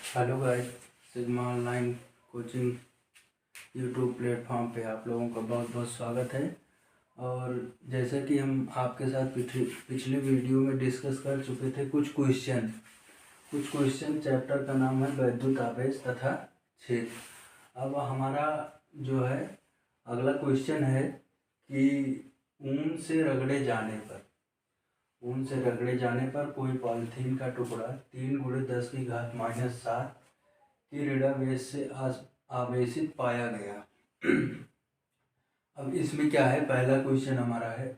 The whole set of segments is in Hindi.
Hello guys, sigma online coaching YouTube platform पे आप लोगों का बहुत बहुत स्वागत है। और जैसा कि हम आपके साथ पिछले वीडियो में डिस्कस कर चुके थे कुछ क्वेश्चन चैप्टर का नाम है वैद्युत आवेश तथा छेद। अब हमारा जो है अगला क्वेश्चन है कि ऊन से रगड़े जाने पर कोई पॉलीथीन का टुकड़ा 3 × 10⁻⁷ की ऋणावेश से आवेशित पाया गया। अब इसमें क्या है, पहला क्वेश्चन हमारा है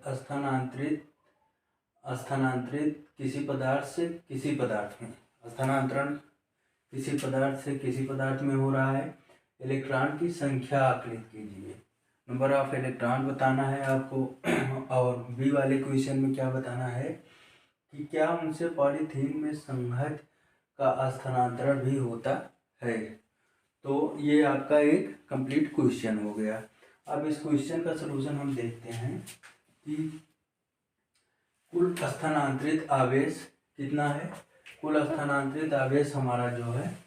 स्थानांतरित किसी पदार्थ से किसी पदार्थ में, स्थानांतरण किसी पदार्थ से किसी पदार्थ में हो रहा है। इलेक्ट्रॉन की संख्या आकलित कीजिए, नंबर ऑफ इलेक्ट्रॉन बताना है आपको। और बी वाले क्वेश्चन में क्या बताना है कि क्या उनसे पॉलीथीन में संघट्ट का स्थानांतरण भी होता है। तो ये आपका एक कंप्लीट क्वेश्चन हो गया। अब इस क्वेश्चन का सलूशन हम देखते हैं कि कुल स्थानांतरित आवेश कितना है। कुल स्थानांतरित आवेश हमारा जो है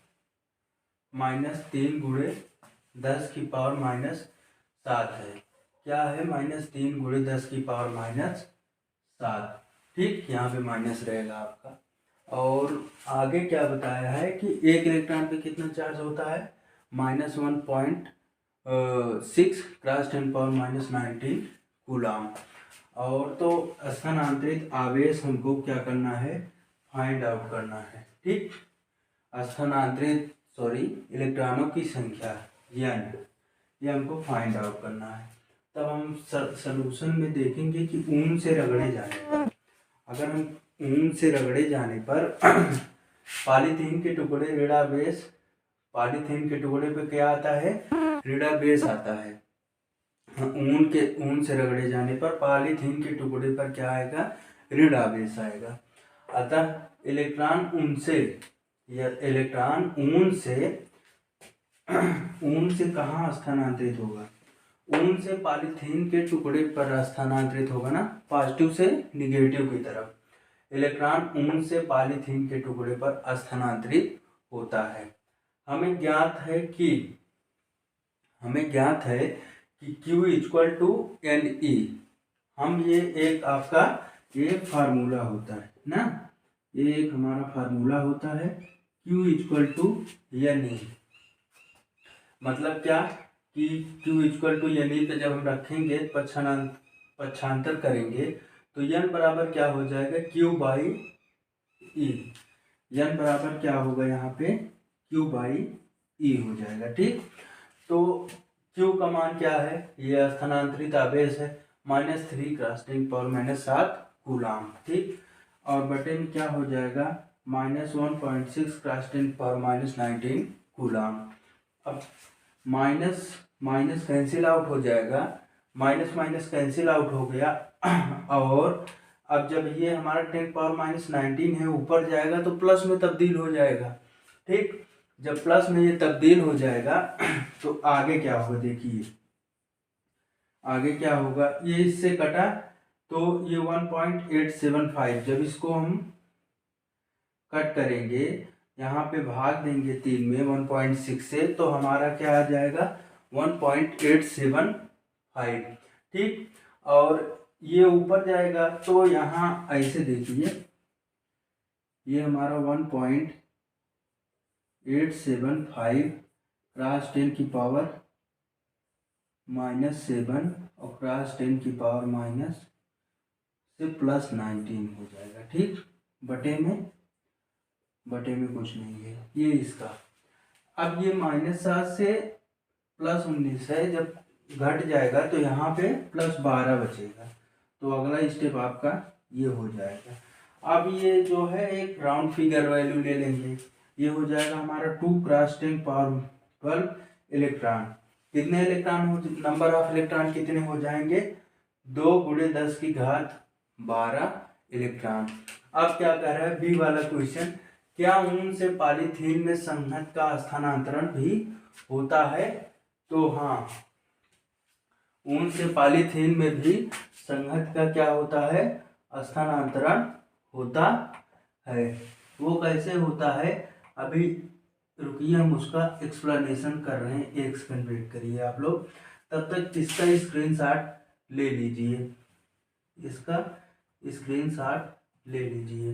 -3 × 10⁻⁷ है। क्या है, -3 × 10⁻⁷। ठीक, यहाँ पे माइनस रहेगा आपका। और आगे क्या बताया है कि एक इलेक्ट्रॉन पे कितना चार्ज होता है, -1.6 × 10⁻⁻19 कूलाम। और तो स्थानांतरित आवेश हमको क्या करना है, फाइंड आउट करना है। ठीक, इलेक्ट्रॉनों की संख्या n ये हमको फाइंड आउट करना है। तब हम सलूशन में देखेंगे कि ऊन से रगड़े जाने पर, अगर हम ऊन से रगड़े जाने पर पॉलीथीन के टुकड़े ऋणावेश, पॉलीथीन के टुकड़े पे क्या आता है, ऋणावेश आता है। ऊन से रगड़े जाने पर पॉलीथीन के टुकड़े पर क्या आएगा, ऋणावेश आएगा। अतः इलेक्ट्रॉन ऊन से कहाँ स्थानांतरित होगा, ऊन से पॉलीथीन के टुकड़े पर स्थानांतरित होगा ना, पॉजिटिव से निगेटिव की तरफ। इलेक्ट्रॉन ऊन से पॉलीथीन के टुकड़े पर स्थानांतरित होता है। हमें ज्ञात है कि Q = Ne। हम ये एक आपका ये फार्मूला होता है ना, ये एक हमारा फार्मूला होता है Q = Ne। मतलब क्या कि Q = Ne पे जब हम रखेंगे, पक्षांतर करेंगे तो n बराबर क्या हो जाएगा, Q/E। n बराबर क्या होगा यहाँ पे, Q/E हो जाएगा। ठीक, तो Q का मान क्या है, ये स्थानांतरित आवेश है, -3 × 10⁻⁷ कूलाम। ठीक, और बटे में क्या हो जाएगा, -1.6 × 10⁻⁻19 कूलाम। अब माइनस माइनस कैंसिल आउट हो जाएगा, माइनस माइनस कैंसिल आउट हो गया। और अब जब ये हमारा 10⁻⁻19 है ऊपर जाएगा तो प्लस में तब्दील हो जाएगा। ठीक, जब प्लस में ये तब्दील हो जाएगा तो आगे क्या होगा, देखिए आगे क्या होगा, ये इससे कटा तो ये 1.875, जब इसको हम कट करेंगे, यहाँ पे भाग देंगे 3 में 1.6 से, तो हमारा क्या आ जाएगा, 1.875। ठीक, और ये ऊपर जाएगा तो यहाँ ऐसे देखिए, ये हमारा 1.875 क्रॉस 10⁻⁻7 और क्रॉस 10⁻⁻ से +19 हो जाएगा। ठीक, बटे में कुछ नहीं है ये इसका। अब ये -7 से +19 है, जब घट जाएगा तो यहाँ पे +12 बचेगा, तो अगला स्टेप आपका ये हो जाएगा। अब ये जो है एक राउंड फिगर वैल्यू ले लेंगे, ये हो जाएगा हमारा 2 × 10⁻12 इलेक्ट्रॉन। कितने इलेक्ट्रॉन हो, नंबर ऑफ इलेक्ट्रॉन कितने हो जाएंगे, 2 × 10⁻12 इलेक्ट्रॉन। अब क्या कह रहा है बी वाला क्वेश्चन, क्या ऊन से पॉलीथीन में संघट्ट का स्थानांतरण भी होता है। तो हाँ, ऊन से पॉलीथीन में भी संघट्ट का क्या होता है, स्थानांतरण होता है। वो कैसे होता है, अभी रुकिए, हम उसका एक्सप्लेनेशन कर रहे हैं, एक सेकंड वेट करिए आप लोग। तब तक इसका स्क्रीनशॉट ले लीजिए, इसका स्क्रीनशॉट ले लीजिए।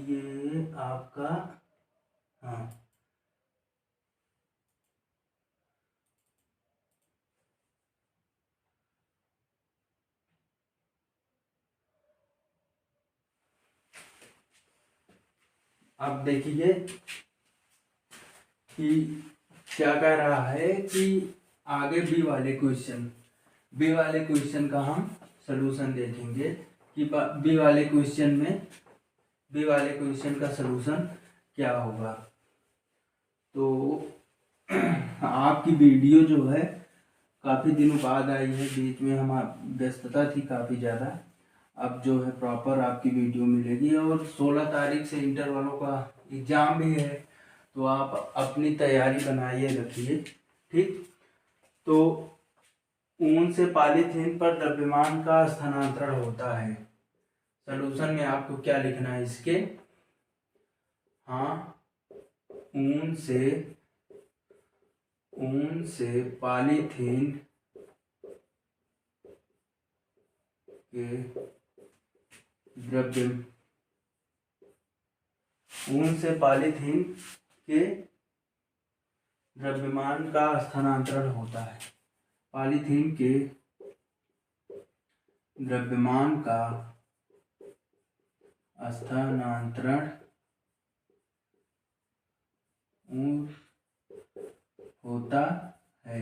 ये आपका, हाँ, अब देखिए कि क्या कह रहा है कि आगे बी वाले क्वेश्चन का हम सलूशन देखेंगे कि बी वाले क्वेश्चन का सलूशन क्या होगा। तो आपकी वीडियो जो है काफ़ी दिनों बाद आई है, बीच में हम व्यस्तता थी काफ़ी ज़्यादा। अब जो है प्रॉपर आपकी वीडियो मिलेगी, और 16 तारीख से इंटर वालों का एग्ज़ाम भी है, तो आप अपनी तैयारी बनाइए रखिए, ठीक। तो ऊन से पॉलीथीन पर द्रव्यमान का स्थानांतरण होता है। सलूशन में आपको क्या लिखना है इसके, हाँ, ऊन से पॉलीथीन के द्रव्यमान का स्थानांतरण होता है। पॉलीथीन के द्रव्यमान का स्थानांतरण होता है।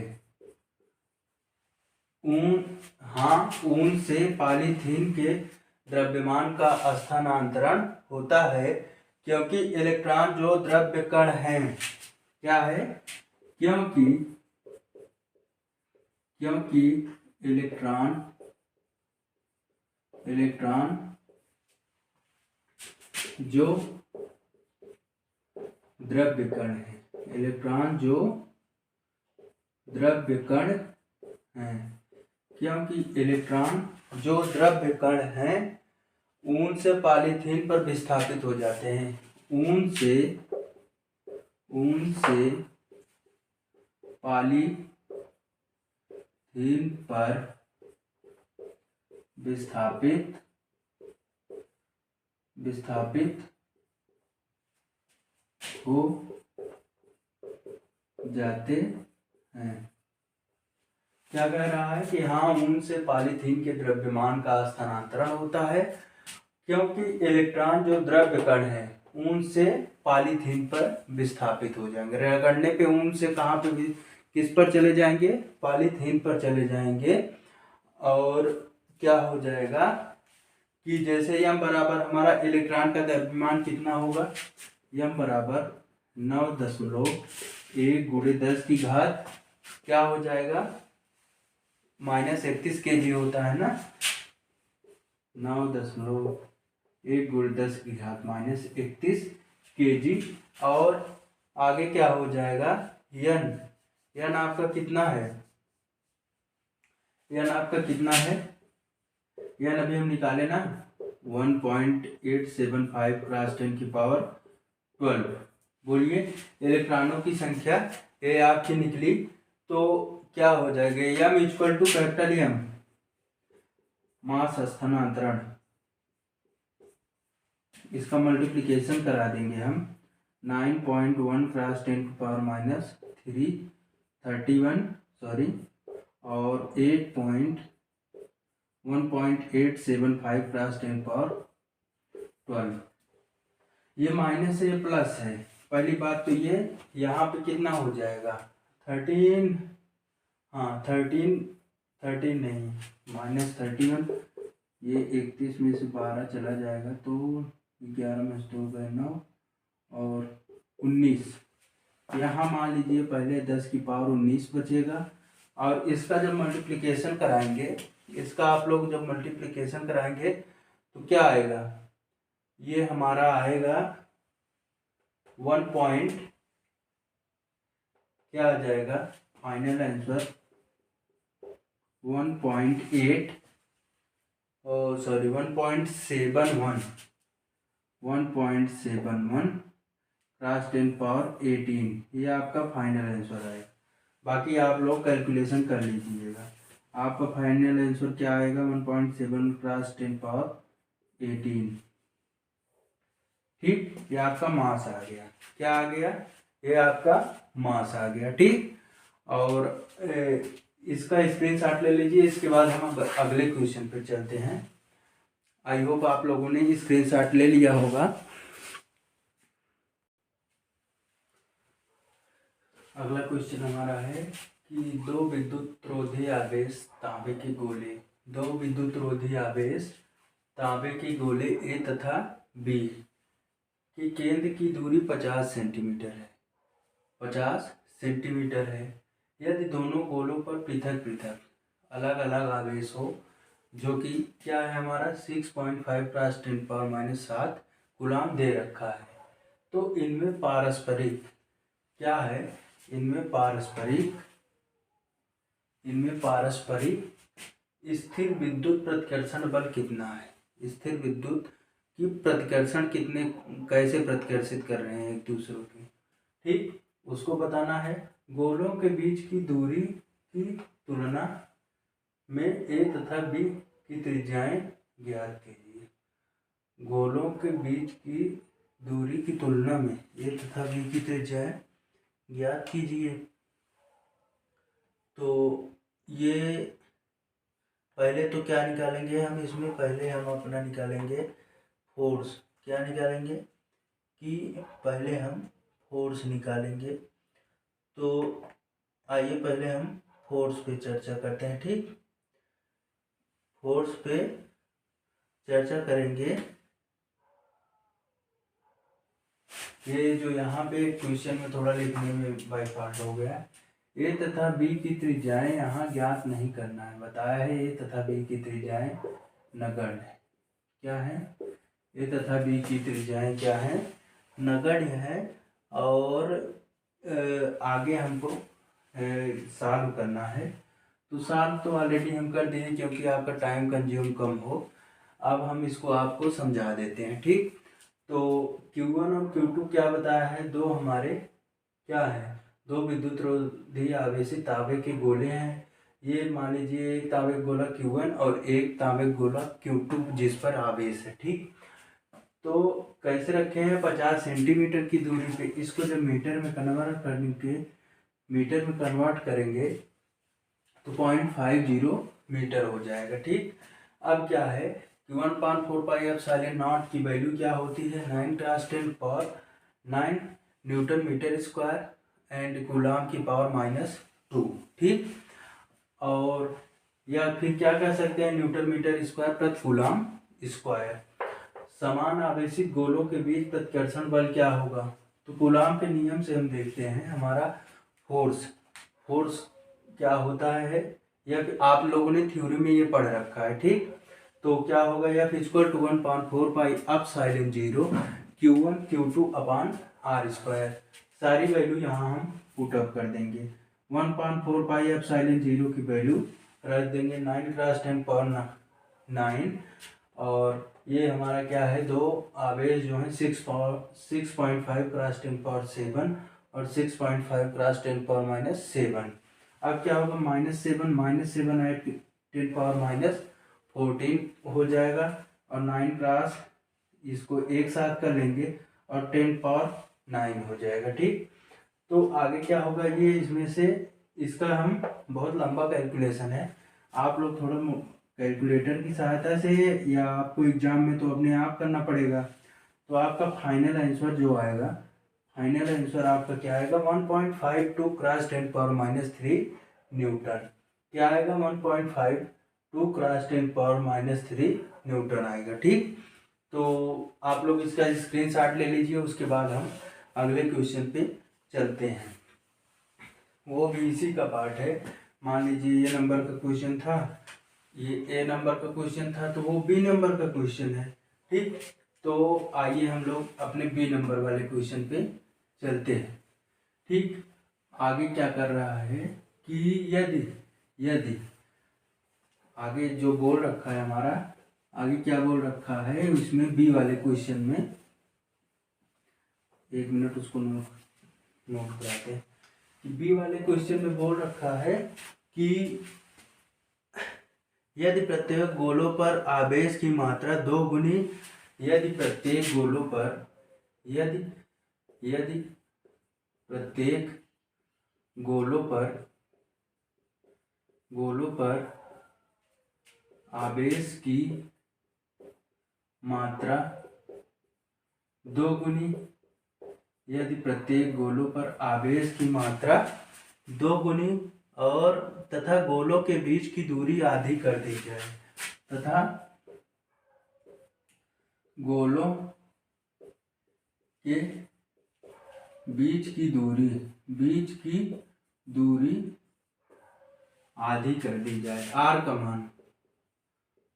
ऊन से पॉलीथीन के द्रव्यमान का स्थानांतरण होता है, क्योंकि इलेक्ट्रॉन जो द्रव्य कण हैं, क्या है, क्योंकि इलेक्ट्रॉन जो द्रव्य कण हैं, क्योंकि इलेक्ट्रॉन जो द्रव्य कण हैं ऊन से पॉलीथीन पर विस्थापित हो जाते हैं। ऊन से पॉलीथीन पर विस्थापित हो जाते हैं। क्या कह रहा है कि हाँ, ऊन से पॉलीथीन के द्रव्यमान का स्थानांतरण होता है, क्योंकि इलेक्ट्रॉन जो द्रव्य कण है ऊन से पॉलीथीन पर विस्थापित हो जाएंगे। रगड़ने पे ऊन से कहाँ पे, किस पर चले जाएंगे, पॉलीथीन पर चले जाएंगे। और क्या हो जाएगा कि जैसे यम बराबर हमारा इलेक्ट्रॉन का द्रव्यमान कितना होगा, यम बराबर 9.1 गुणे 10 की घात क्या हो जाएगा, -31 kg होता है ना। 9.1 गुणे 10 की घात -31 kg। और आगे क्या हो जाएगा, यन आपका कितना है, यन अभी हम निकाले ना 1.875 × 10⁻12। बोलिए, इलेक्ट्रॉनों की संख्या ये आपकी निकली, तो क्या हो जाएगा, यम इक्वल टू कैपिटल एम मास स्थानांतरण, इसका मल्टीप्लिकेशन करा देंगे हम 9.1 × 10⁻³ और 1.875 × 10⁻12। ये माइनस है, ये प्लस है। पहली बात तो ये यहाँ पे कितना हो जाएगा 13, हाँ 13 नहीं, -31। ये 31 में से 12 चला जाएगा तो 11 में से 2 गए 9 और 19। यहाँ मान लीजिए पहले 10⁻19 बचेगा। और इसका जब मल्टीप्लिकेशन कराएंगे, इसका आप लोग जब मल्टीप्लिकेशन कराएंगे तो क्या आएगा, ये हमारा आएगा 1. क्या आ जाएगा, final answer 1.8 sorry 1.71 cross 10 power 18, ये आपका फाइनल आंसर है। बाकी आप लोग कैलकुलेशन कर लीजिएगा, आपका फाइनल आंसर क्या आएगा 1.7 क्रॉस 10 पावर 18। ठीक, ये आपका मास आ गया। क्या आ गया? ये आपका मास आ गया। ठीक, और इसका स्क्रीनशॉट ले लीजिए। इसके बाद हम अगले क्वेश्चन पे चलते हैं। आई होप आप लोगों ने स्क्रीनशॉट ले लिया होगा। अगला क्वेश्चन हमारा है कि दो विद्युतरोधी आवेश तांबे के गोले ए तथा बी की केंद्र की दूरी 50 सेंटीमीटर है। 50 सेंटीमीटर है। यदि दोनों गोलों पर पृथक पृथक अलग अलग आवेश हो, जो कि क्या है हमारा 6.5 × 10⁻⁷ कूलाम दे रखा है, तो इनमें पारस्परिक क्या है? इनमें पारस्परिक स्थिर विद्युत प्रतिकर्षण बल कितना है? स्थिर विद्युत की प्रतिकर्षण कैसे प्रतिकर्षित कर रहे हैं एक दूसरों की, ठीक, उसको बताना है। गोलों के बीच की दूरी की तुलना में ए तथा बी की त्रिज्याएं ज्ञात कीजिए। गोलों के बीच की दूरी की तुलना में ए तथा बी की त्रिज्याएं ज्ञात कीजिए। तो ये पहले तो क्या निकालेंगे हम इसमें? पहले हम अपना निकालेंगे फोर्स। क्या निकालेंगे कि पहले हम फोर्स निकालेंगे। तो आइए पहले हम फोर्स पे चर्चा करते हैं। ठीक, फोर्स पे चर्चा करेंगे। ये जो यहाँ पे क्वेश्चन में थोड़ा लिखने में बाई पार्ट हो गया। ए तथा बी की त्रिज्याएं यहाँ ज्ञात नहीं करना है। बताया है ए तथा बी की त्रिज्याएं नगण्य क्या है? ए तथा बी की त्रिज्याएं क्या है? नगण्य है। और आगे हमको सॉल्व करना है। तो सॉल्व तो ऑलरेडी हम कर दिए, क्योंकि आपका टाइम कंज्यूम कम हो। अब हम इसको आपको समझा देते हैं। ठीक, तो Q1 और Q2 क्या बताया है? दो हमारे क्या है? दो विद्युतरोधी आवेशित तांबे के गोले हैं। ये मान लीजिए एक तांबे गोला Q1 और एक तांबे गोला Q2 जिस पर आवेश है। ठीक, तो कैसे रखे हैं? 50 सेंटीमीटर की दूरी पे। इसको जब मीटर में कन्वर्ट करेंगे तो 0.50 मीटर हो जाएगा। ठीक, अब क्या है कि 1/4πε0 की वैल्यू क्या होती है? 9 × 10⁻⁹ newton metre square and coulomb की पावर -2। ठीक, और या फिर क्या कह सकते हैं? न्यूटन मीटर स्क्वायर प्रति कूलाम स्क्वायर। समान आवेशित गोलों के बीच प्रतिकर्षण बल क्या होगा? तो कूलाम के नियम से हम देखते हैं। हमारा फोर्स क्या होता है, या आप लोगों ने थ्योरी में ये पढ़ रखा है। ठीक, तो क्या होगा? F = 1/4πε0 Q1 Q2/r²। सारी वैल्यू यहाँ हम पुट अप कर देंगे। 1/4πε0 की वैल्यू रख देंगे 9 × 10⁻⁹, और ये हमारा क्या है? दो आवेश जो है 6.5 × 10⁻⁷ और 6.5 × 10⁻⁷। अब क्या होगा? -7 ऐट 10⁻⁴ हो जाएगा, और 9 क्रॉस इसको एक साथ कर लेंगे और 10⁻⁹ हो जाएगा। ठीक, तो आगे क्या होगा? ये इसमें से इसका हम बहुत लंबा कैलकुलेशन है, आप लोग थोड़ा कैलकुलेटर की सहायता से या आपको एग्जाम में तो अपने आप करना पड़ेगा। तो आपका फाइनल आंसर जो आएगा, फाइनल आंसर आपका क्या आएगा? 1.52 × 10⁻³ न्यूटन। क्या आएगा? 1.52 × 10⁻³ न्यूटन आएगा। ठीक, तो आप लोग इसका स्क्रीनशॉट ले लीजिए। उसके बाद हम अगले क्वेश्चन पे चलते हैं। वो भी इसी का पार्ट है। मान लीजिए ये नंबर का क्वेश्चन था, ये ए नंबर का क्वेश्चन था, तो वो बी नंबर का क्वेश्चन है। ठीक, तो आइए हम लोग अपने बी नंबर वाले क्वेश्चन पे चलते हैं। ठीक, आगे क्या कर रहा है कि यदि आगे जो बोल रखा है हमारा आगे क्या बोल रखा है इसमें बी वाले क्वेश्चन में, एक मिनट उसको नोट कराते हैं कि बी वाले क्वेश्चन में बोल रखा है कि यदि प्रत्येक गोलों पर आवेश की मात्रा 2 गुनी, यदि प्रत्येक गोलों पर यदि यदि प्रत्येक गोलों पर आवेश की मात्रा 2 गुनी, यदि प्रत्येक गोलों पर आवेश की मात्रा 2 गुनी और तथा गोलों के बीच की दूरी आधी कर दी जाए, तथा गोलों के बीच की दूरी आधी कर दी जाए, आर का मान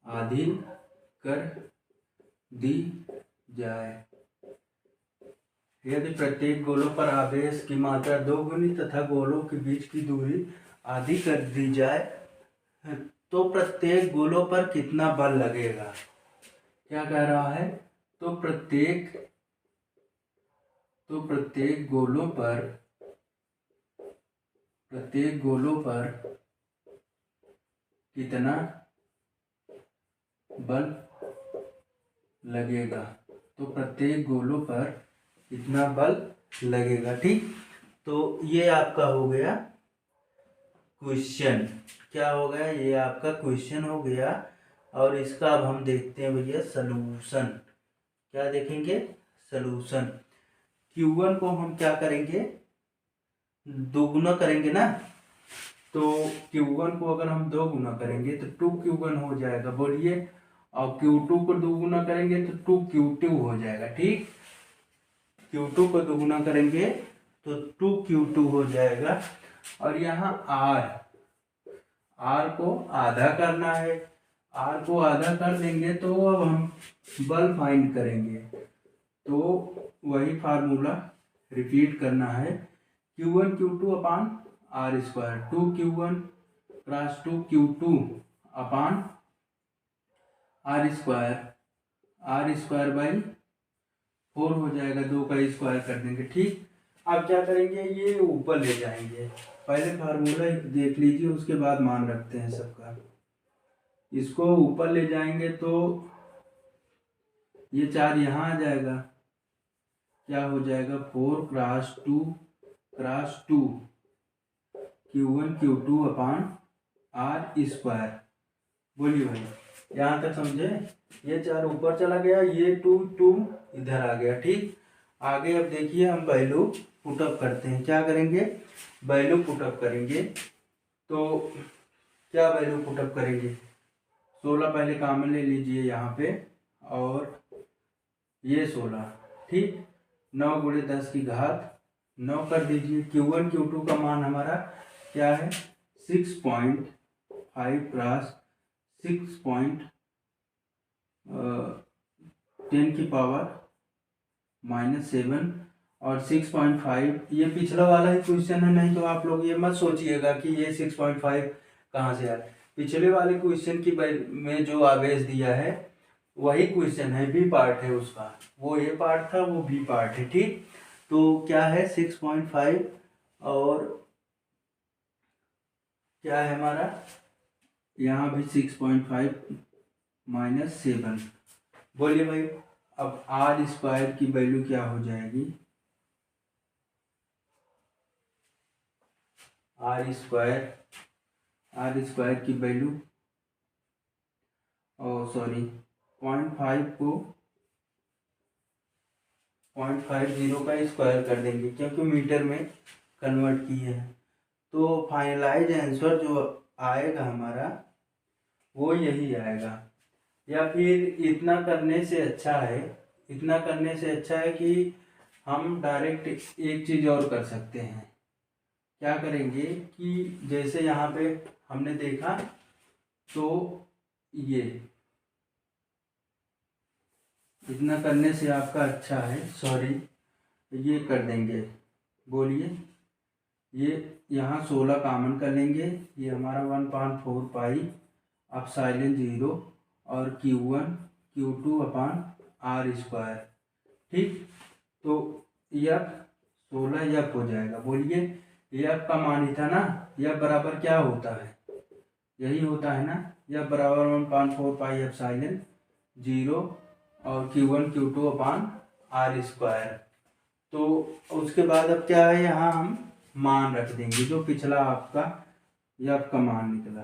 आधी कर दी जाए। यदि प्रत्येक गोलों पर आवेश की मात्रा 2 गुनी तथा गोलों के बीच की दूरी आधी कर दी जाए तो प्रत्येक गोलों पर कितना बल लगेगा। क्या कह रहा है, तो प्रत्येक गोलों पर कितना बल लगेगा, तो प्रत्येक गोलों पर कितना बल लगेगा। ठीक, तो ये आपका हो गया क्वेश्चन। क्या हो गया, ये आपका क्वेश्चन हो गया। और इसका अब हम देखते हैं भैया सलूशन। क्या देखेंगे, सलूशन। Q1 को हम क्या करेंगे, दोगुना करेंगे ना, तो Q1 को अगर हम 2 गुना करेंगे तो 2Q1 हो जाएगा, बोलिए। और Q2 को 2 गुना करेंगे तो 2Q2 हो जाएगा। ठीक, Q2 को 2 गुना करेंगे तो 2Q2 हो जाएगा। और यहाँ R को आधा करना है, R को आधा कर देंगे तो अब हम बल फाइंड करेंगे, तो वही फार्मूला रिपीट करना है। Q1 Q2 upon R square, 2Q1 cross 2Q2 upon R square by 4 हो जाएगा, 2 का स्क्वायर कर देंगे। ठीक, अब क्या करेंगे, ये ऊपर ले जाएंगे। पहले फार्मूला देख लीजिए, उसके बाद मान रखते हैं सबका। इसको ऊपर ले जाएंगे तो ये 4 यहाँ आ जाएगा, क्या हो जाएगा 4 क्रॉस 2 Q1 Q2 अपान R स्क्वायर। बोलिए भाई, यहाँ तक समझे। ये 4 ऊपर चला गया, ये 2 इधर आ गया। ठीक, आगे अब देखिए हम वैल्यू पुटअप करते हैं। क्या करेंगे, वैल्यू पुटअप करेंगे। तो क्या वैल्यू पुटअप करेंगे, 16 पहले कॉमन ले लीजिए यहाँ पे, और ये 16। ठीक, 9 गुणे 10 की घात 9 कर दीजिए। Q1 Q2 का मान हमारा क्या है, 6.5 क्रॉस 6.10 की पावर -7 और 6.5। ये पिछला वाला ही क्वेश्चन है, नहीं तो आप लोग ये मत सोचिएगा कि ये 6.5 कहाँ से आया। पिछले वाले क्वेश्चन की में जो आवेश दिया है वही क्वेश्चन है, बी पार्ट है उसका। वो ए पार्ट था, वो बी पार्ट है। ठीक, तो क्या है 6.5 और क्या है हमारा यहाँ भी 6.5 -7। बोलिए भाई, अब R स्क्वायर की वैल्यू क्या हो जाएगी, R स्क्वायर की वैल्यू, सॉरी 0.5 को 0.50 का स्क्वायर कर देंगे, क्योंकि मीटर में कन्वर्ट किए हैं। तो फाइनलाइज आंसर जो आएगा हमारा वो यही आएगा। या फिर इतना करने से अच्छा है कि हम डायरेक्ट एक चीज़ और कर सकते हैं। क्या करेंगे कि जैसे यहाँ पे हमने देखा, तो ये इतना करने से आपका अच्छा है, सॉरी ये कर देंगे। बोलिए, ये यहाँ 16 कॉमन कर लेंगे, ये हमारा 1/4 पाई एप्सिलॉन 0 और Q1 Q2/r²। ठीक, तो यह 16 यफ हो जाएगा। बोलिए यफ का मान ही था ना, यफ बराबर क्या होता है, यही होता है ना, यफ बराबर 1/4πε0 और Q1 Q2/r²। तो उसके बाद अब क्या है, यहाँ हम मान रख देंगे जो पिछला आपका यफ का मान निकला।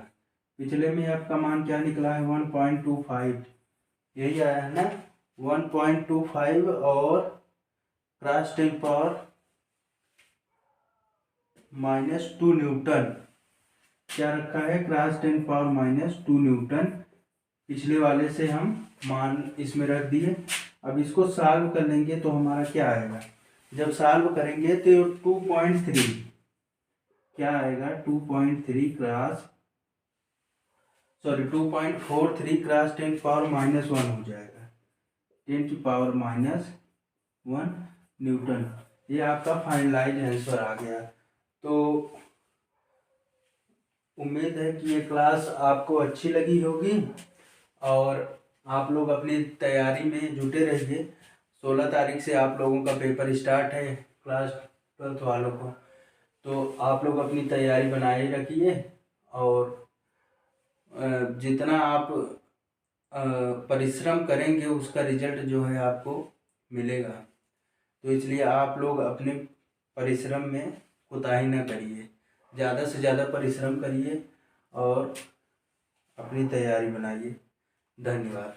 पिछले में यफ का मान क्या निकला है, 1.25, यही आया है ना 1.25, और क्रॉस 10⁻⁻² न्यूटन क्या रखा है, क्रॉस 10⁻⁻² न्यूटन पिछले वाले से हम मान इसमें रख दिए। अब इसको सॉल्व कर लेंगे तो हमारा क्या आएगा, जब सॉल्व करेंगे तो 2.3 क्या आएगा, 2.43 क्रॉस 10⁻⁻1 हो जाएगा, 10⁻⁻1 न्यूटन। ये आपका फाइनलाइज आंसर आ गया। तो उम्मीद है कि ये क्लास आपको अच्छी लगी होगी और आप लोग अपनी तैयारी में जुटे रहिए। 16 तारीख से आप लोगों का पेपर स्टार्ट है क्लास 12th वालों को, तो आप लोग अपनी तैयारी बनाए रखिए और जितना आप परिश्रम करेंगे उसका रिजल्ट जो है आपको मिलेगा। तो इसलिए आप लोग अपने परिश्रम में कोताही न करिए, ज़्यादा से ज़्यादा परिश्रम करिए और अपनी तैयारी बनाइए। धन्यवाद।